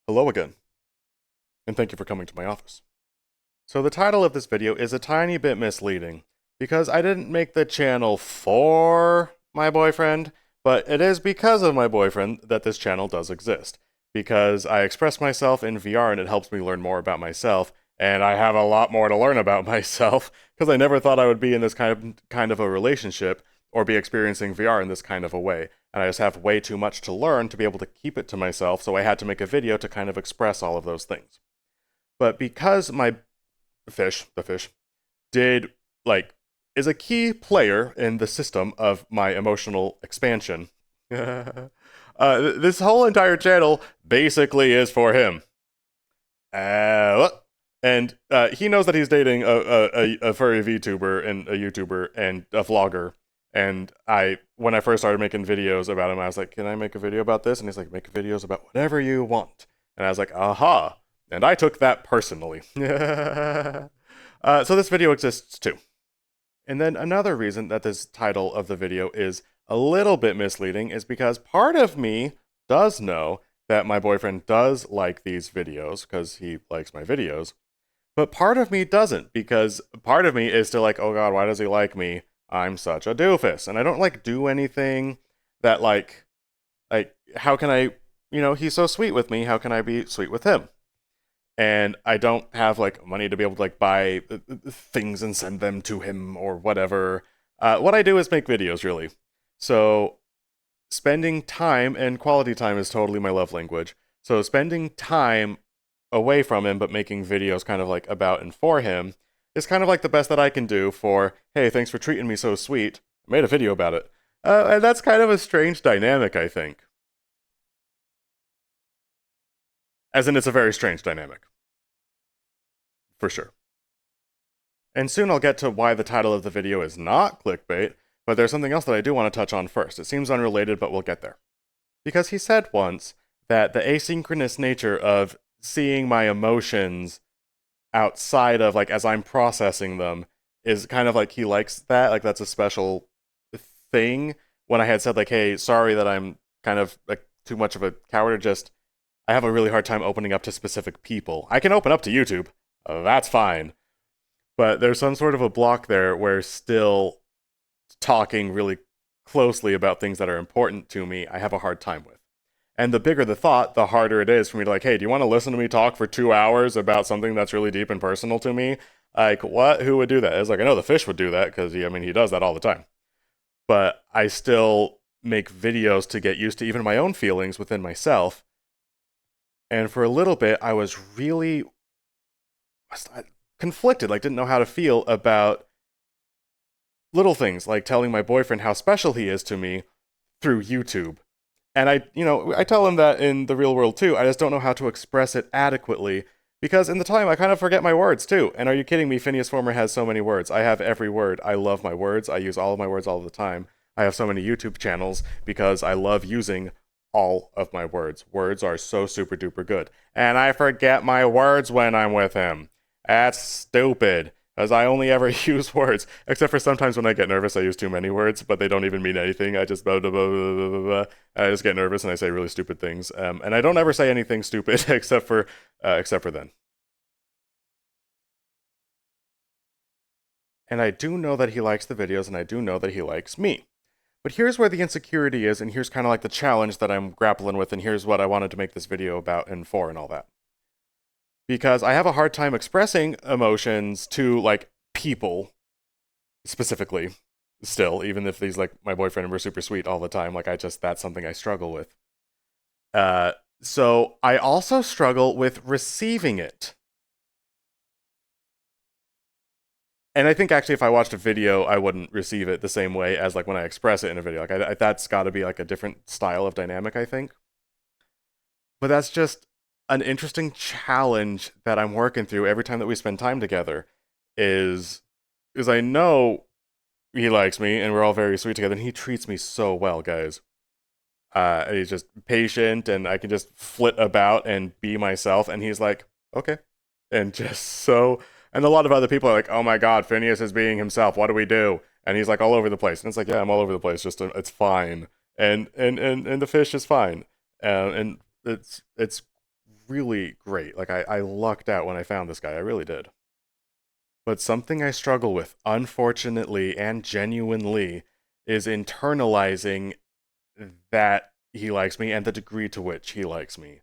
Hello again, and thank you for coming to my office. So the title of this video is a tiny bit misleading, because I didn't make the channel for my boyfriend, but it is because of my boyfriend that this channel does exist. Because I express myself in VR and it helps me learn more about myself, and I have a lot more to learn about myself, because I never thought I would be in this kind of a relationship, or be experiencing VR in this kind of a way. And I just have way too much to learn to be able to keep it to myself, so I had to make a video to kind of express all of those things. But because my the fish, did, like, is a key player in the system of my emotional expansion, this whole entire channel basically is for him. And he knows that he's dating a furry VTuber and a YouTuber and a vlogger. And when I first started making videos about him, I was like, "Can I make a video about this?" And he's like, "Make videos about whatever you want." And I was like, "Aha!" And I took that personally. So this video exists too. And then another reason that this title of the video is a little bit misleading is because part of me does know that my boyfriend does like these videos because he likes my videos. But part of me doesn't, because part of me is still like, oh god, why does he like me? I'm such a doofus. And I don't do anything that how can I, he's so sweet with me, how can I be sweet with him? And I don't have money to be able to buy things and send them to him or whatever. What I do is make videos, really. So spending time, and quality time is totally my love language. So spending time away from him but making videos kind of about and for him is kind of the best that I can do for, hey, thanks for treating me so sweet. I made a video about it. And that's kind of a strange dynamic, I think. As in, it's a very strange dynamic. For sure. And soon I'll get to why the title of the video is not clickbait, but there's something else that I do want to touch on first. It seems unrelated, but we'll get there. Because he said once that the asynchronous nature of seeing my emotions outside of, as I'm processing them, is kind of he likes that. That's a special thing. When I had said, hey, sorry that I'm kind of too much of a coward, or just I have a really hard time opening up to specific people. I can open up to YouTube. That's fine. But there's some sort of a block there where still talking really closely about things that are important to me, I have a hard time with. And the bigger the thought, the harder it is for me to hey, do you want to listen to me talk for 2 hours about something that's really deep and personal to me? What? Who would do that? It's I know the fish would do that because he does that all the time. But I still make videos to get used to even my own feelings within myself. And for a little bit, I was really conflicted, didn't know how to feel about little things like telling my boyfriend how special he is to me through YouTube. And I tell him that in the real world too. I just don't know how to express it adequately because in the time I kind of forget my words too. And are you kidding me? Phineas Former has so many words. I have every word. I love my words. I use all of my words all the time. I have so many YouTube channels because I love using all of my words. Words are so super duper good. And I forget my words when I'm with him. That's stupid. Because I only ever use words, except for sometimes when I get nervous, I use too many words, but they don't even mean anything. I just blah, blah, blah, blah, blah, blah. I just get nervous and I say really stupid things. And I don't ever say anything stupid except for then. And I do know that he likes the videos, and I do know that he likes me. But here's where the insecurity is, and here's kind of the challenge that I'm grappling with, and here's what I wanted to make this video about and for and all that. Because I have a hard time expressing emotions to people specifically still, even if he's my boyfriend and we're super sweet all the time. That's something I struggle with. So I also struggle with receiving it. And I think actually if I watched a video, I wouldn't receive it the same way as when I express it in a video. That's got to be a different style of dynamic, I think. But that's just an interesting challenge that I'm working through every time that we spend time together. Is I know he likes me and we're all very sweet together, and he treats me so well, guys. He's just patient, and I can just flit about and be myself, and he's like, okay. And just so, and a lot of other people are like, oh my god, Phineas is being himself, what do we do? And he's all over the place, and it's yeah, I'm all over the place, just it's fine. And the fish is fine. And it's really great. Like, I lucked out when I found this guy. I really did. But something I struggle with, unfortunately and genuinely, is internalizing that he likes me and the degree to which he likes me.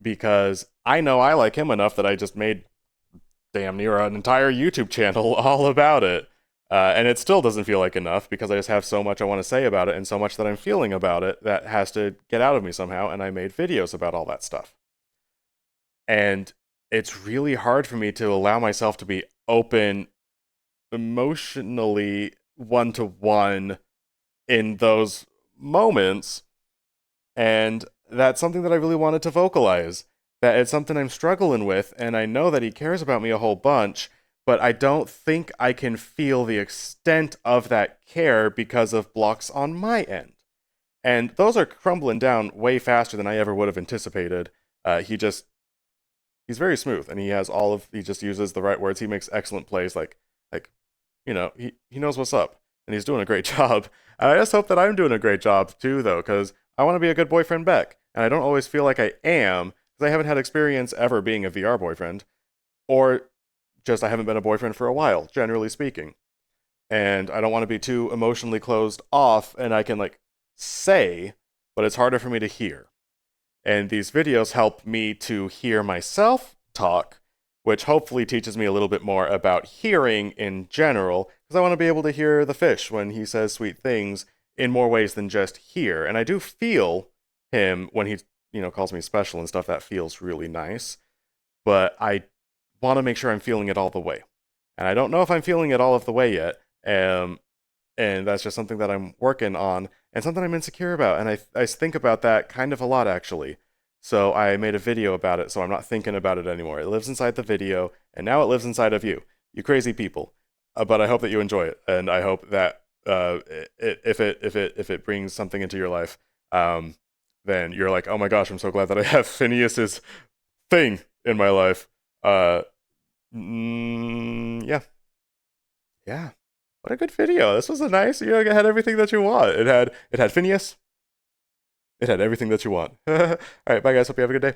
Because I know I like him enough that I just made damn near an entire YouTube channel all about it. And it still doesn't feel like enough because I just have so much I want to say about it and so much that I'm feeling about it that has to get out of me somehow. And I made videos about all that stuff. And it's really hard for me to allow myself to be open emotionally one to one in those moments. And that's something that I really wanted to vocalize. That it's something I'm struggling with, and I know that he cares about me a whole bunch, but I don't think I can feel the extent of that care because of blocks on my end. And those are crumbling down way faster than I ever would have anticipated. He's very smooth, and he just uses the right words. He makes excellent plays, he knows what's up, and he's doing a great job. And I just hope that I'm doing a great job too, though, because I want to be a good boyfriend back, and I don't always feel like I am, because I haven't had experience ever being a VR boyfriend, or just I haven't been a boyfriend for a while, generally speaking. And I don't want to be too emotionally closed off, and I can, say, but it's harder for me to hear. And these videos help me to hear myself talk, which hopefully teaches me a little bit more about hearing in general, because I want to be able to hear the fish when he says sweet things in more ways than just hear. And I do feel him when he, calls me special and stuff. That feels really nice. But I want to make sure I'm feeling it all the way. And I don't know if I'm feeling it all of the way yet. And that's just something that I'm working on and something I'm insecure about. And I think about that kind of a lot, actually. So I made a video about it, so I'm not thinking about it anymore. It lives inside the video, and now it lives inside of you, you crazy people. But I hope that you enjoy it, and I hope that if it brings something into your life, then you're like, oh my gosh, I'm so glad that I have Phineas's thing in my life. Yeah, yeah. What a good video. This was a nice. It had everything that you want. It had Phineas. It had everything that you want. All right, bye guys. Hope you have a good day.